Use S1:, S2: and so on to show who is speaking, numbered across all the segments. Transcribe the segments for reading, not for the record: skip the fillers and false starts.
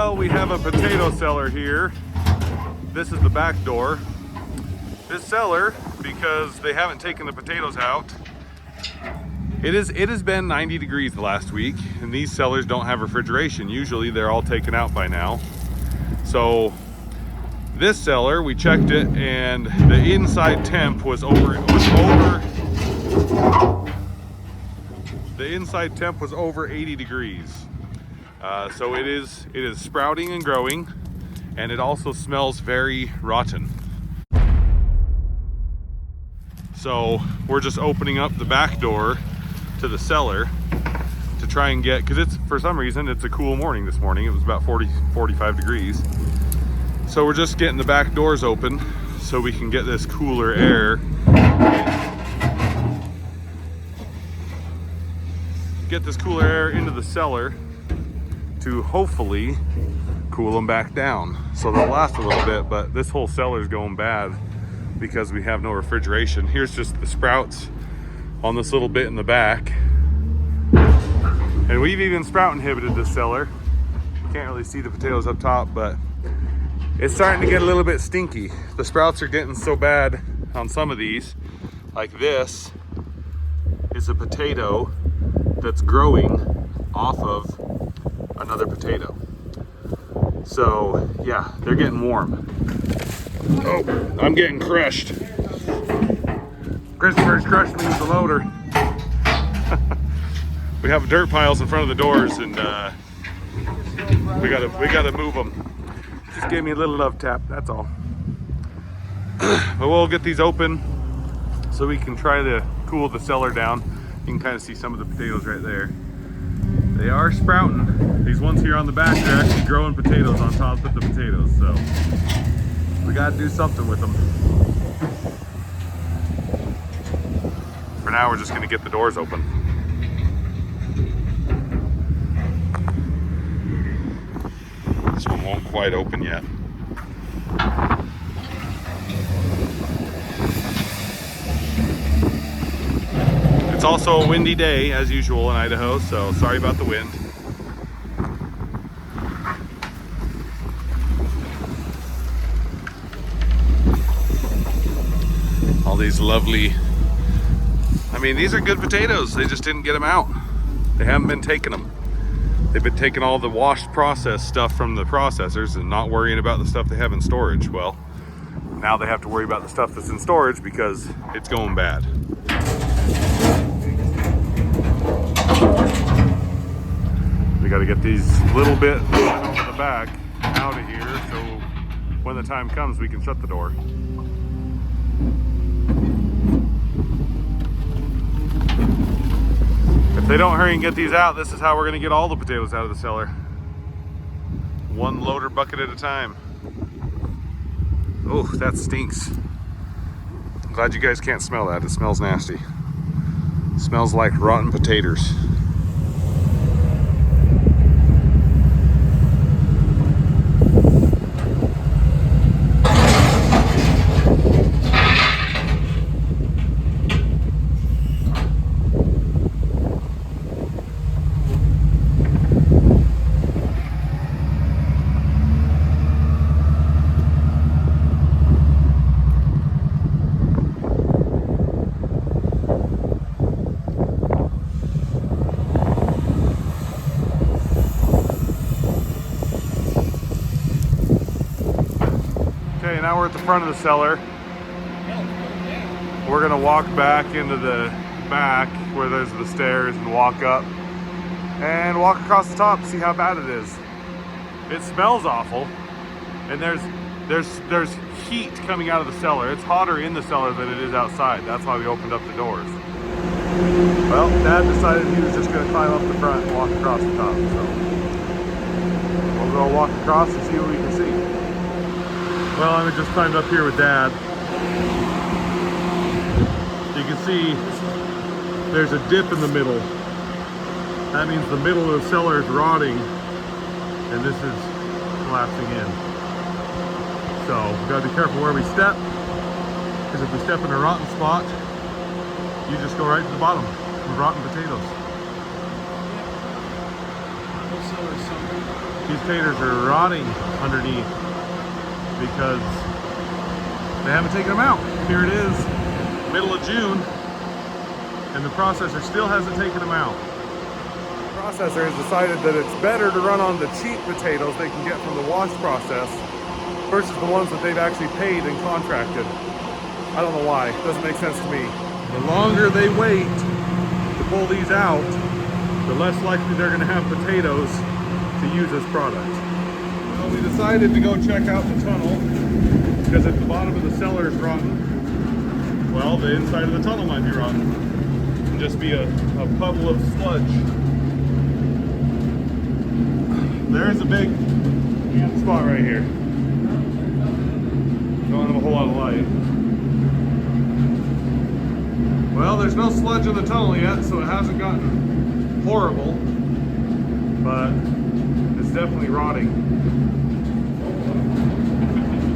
S1: Well, we have a potato cellar here. This is the back door. This cellar, because they haven't taken the potatoes out, it has been 90 degrees the last week, and these cellars don't have refrigeration. Usually they're all taken out by now. So this cellar, we checked it, and the inside temp was over 80 degrees. So it is sprouting and growing, and it also smells very rotten. So we're just opening up the back door to the cellar to try and get, because for some reason it's a cool morning this morning. It was about 45 degrees. So we're just getting the back doors open so we can get this cooler air. Get this cooler air into the cellar to hopefully cool them back down so they'll last a little bit. But this whole cellar is going bad because we have no refrigeration. Here's just the sprouts on this little bit in the back. And we've even sprout inhibited this cellar. You can't really see the potatoes up top, but it's starting to get a little bit stinky. The sprouts are getting so bad on some of these. Like this is a potato that's growing off of another potato. So yeah, they're getting warm. Oh, I'm getting crushed. Christopher's crushed me with the loader. We have dirt piles in front of the doors, and we gotta move them. Just give me a little love tap, that's all. But we'll get these open so we can try to cool the cellar down. You can kind of see some of the potatoes right there. They are sprouting. These ones here on the back, they're actually growing potatoes on top of the potatoes, so we gotta do something with them. For now, we're just gonna get the doors open. This one won't quite open yet. It's also a windy day, as usual in Idaho, so sorry about the wind. All these lovely, I mean, these are good potatoes. They just didn't get them out. They haven't been taking them. They've been taking all the washed processed stuff from the processors and not worrying about the stuff they have in storage. Well, now they have to worry about the stuff that's in storage because it's going bad. We got to get these little bit over the back out of here so when the time comes we can shut the door. If they don't hurry and get these out, this is how we're going to get all the potatoes out of the cellar. One loader bucket at a time. Oh, that stinks. I'm glad you guys can't smell that. It smells nasty. It smells like rotten potatoes. Okay, now we're at the front of the cellar. We're gonna walk back into the back where there's the stairs and walk up and walk across the top, see how bad it is. It smells awful, and there's heat coming out of the cellar. It's hotter in the cellar than it is outside. That's why we opened up the doors. Well, Dad decided he was just gonna climb up the front and walk across the top, so we'll go walk across and see what we can see. Well, I just climbed up here with Dad. You can see there's a dip in the middle. That means the middle of the cellar is rotting and this is collapsing in. So we've got to be careful where we step, because if we step in a rotten spot, you just go right to the bottom with rotten potatoes. These taters are rotting underneath because they haven't taken them out. Here it is, middle of June, and the processor still hasn't taken them out. The processor has decided that it's better to run on the cheap potatoes they can get from the wash process versus the ones that they've actually paid and contracted. I don't know why, it doesn't make sense to me. The longer they wait to pull these out, the less likely they're gonna have potatoes to use this product. Well, we decided to go check out the tunnel because if the bottom of the cellar is rotten, well, the inside of the tunnel might be rotten and just be a puddle of sludge. There's a big spot right here. Don't have a whole lot of light. Well, there's no sludge in the tunnel yet, so it hasn't gotten horrible, but it's definitely rotting.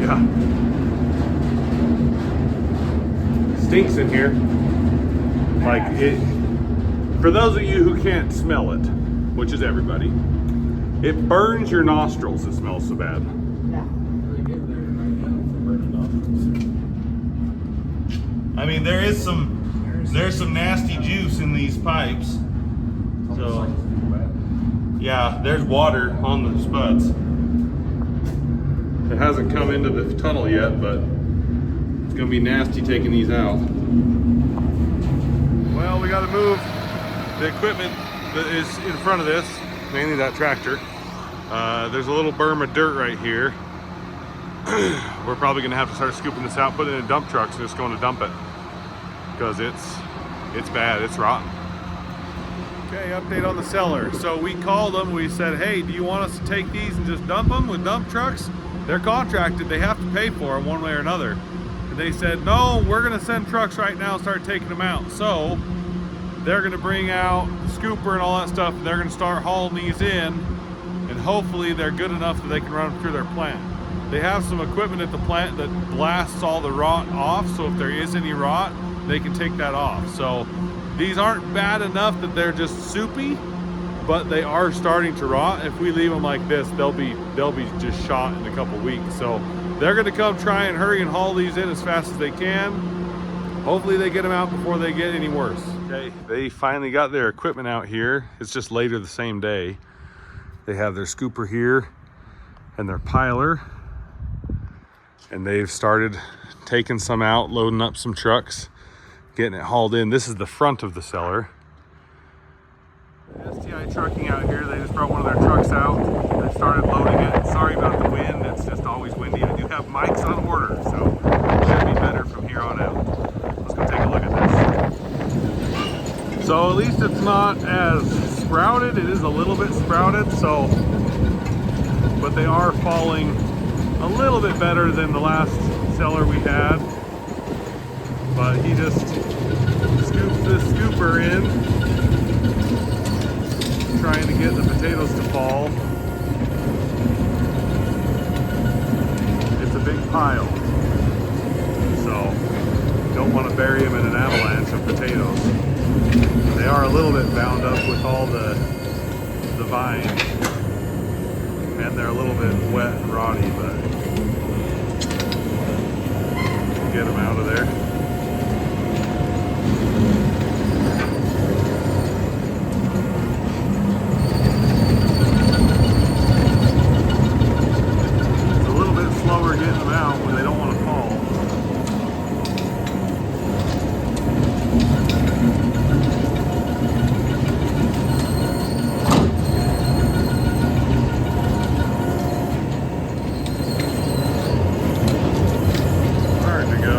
S1: Yeah. Stinks in here. Like it, for those of you who can't smell it, which is everybody, it burns your nostrils, it smells so bad. I mean, there's some nasty juice in these pipes. So, yeah, there's water on the spuds. It hasn't come into the tunnel yet, but it's gonna be nasty taking these out. Well, we gotta move the equipment that is in front of this, mainly that tractor. There's a little berm of dirt right here. We're probably gonna have to start scooping this out, put it in dump trucks, and just going to dump it. Because it's bad, it's rotten. Okay, update on the cellar. So we called them, we said, hey, do you want us to take these and just dump them with dump trucks? They're contracted, they have to pay for them one way or another. And they said, no, we're gonna send trucks right now and start taking them out. So they're gonna bring out the scooper and all that stuff, and they're gonna start hauling these in, and hopefully they're good enough that they can run them through their plant. They have some equipment at the plant that blasts all the rot off, so if there is any rot, they can take that off. So these aren't bad enough that they're just soupy, but they are starting to rot. If we leave them like this, they'll be just shot in a couple weeks. So they're gonna come try and hurry and haul these in as fast as they can. Hopefully they get them out before they get any worse. Okay, they finally got their equipment out here. It's just later the same day. They have their scooper here and their piler, and they've started taking some out, loading up some trucks, getting it hauled in. This is the front of the cellar. STI trucking out here, they just brought one of their trucks out. They started loading it. Sorry about the wind, it's just always windy. I do have mics on order, so it should be better from here on out. Let's go take a look at this. So at least it's not as sprouted. It is a little bit sprouted, so, but they are falling a little bit better than the last cellar we had. But he just scoops this scooper in, trying to get the potatoes to fall. It's a big pile, so don't want to bury them in an avalanche of potatoes. They are a little bit bound up with all the vines, and they're a little bit wet and rotty, but get them out of there. Slower getting them out when they don't want to fall. Hard to go.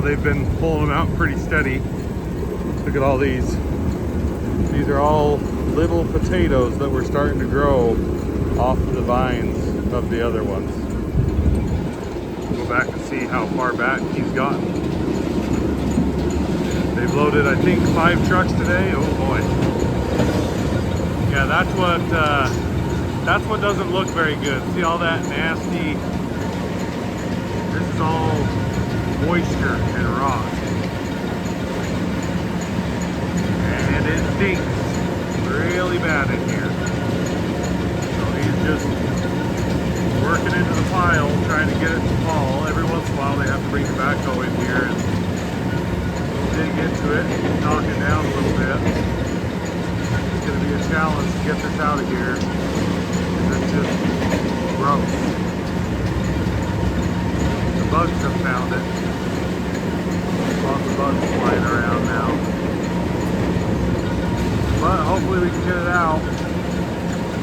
S1: they've been pulling them out pretty steady. Look at all these. These are all little potatoes that were starting to grow off the vines of the other ones. Go back and see how far back he's gotten. They've loaded, I think, 5 trucks today. Oh boy. Yeah, that's what doesn't look very good. See all that nasty, this is all moisture and rot. And it stinks really bad in here. So he's just working into the pile, trying to get it to fall. Every once in a while they have to bring the backhoe in here and dig into it, knock it down a little bit. It's going to be a challenge to get this out of here. It's just gross. The bugs have found it. Lots of bugs flying around now. But hopefully we can get it out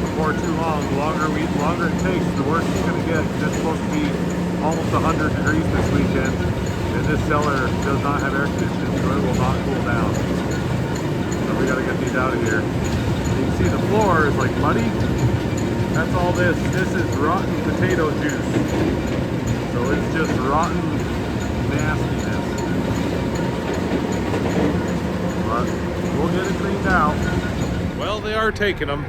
S1: before too long. The longer it takes, the worse it's going to get. It's supposed to be almost 100 degrees this weekend, and this cellar does not have air conditioning, so it will not cool down. So we got to get these out of here. You can see the floor is like muddy. That's all this. This is rotten potato juice. So it's just rotten nastiness. But we'll get it cleaned out. Well, they are taking them.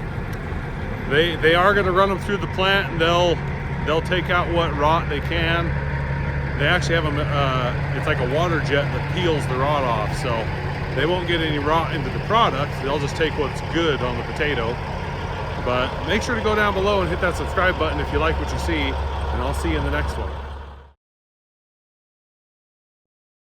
S1: They are going to run them through the plant, and they'll take out what rot they can. They actually have them. It's like a water jet that peels the rot off, so they won't get any rot into the product. They'll just take what's good on the potato. But make sure to go down below and hit that subscribe button if you like what you see, and I'll see you in the next one.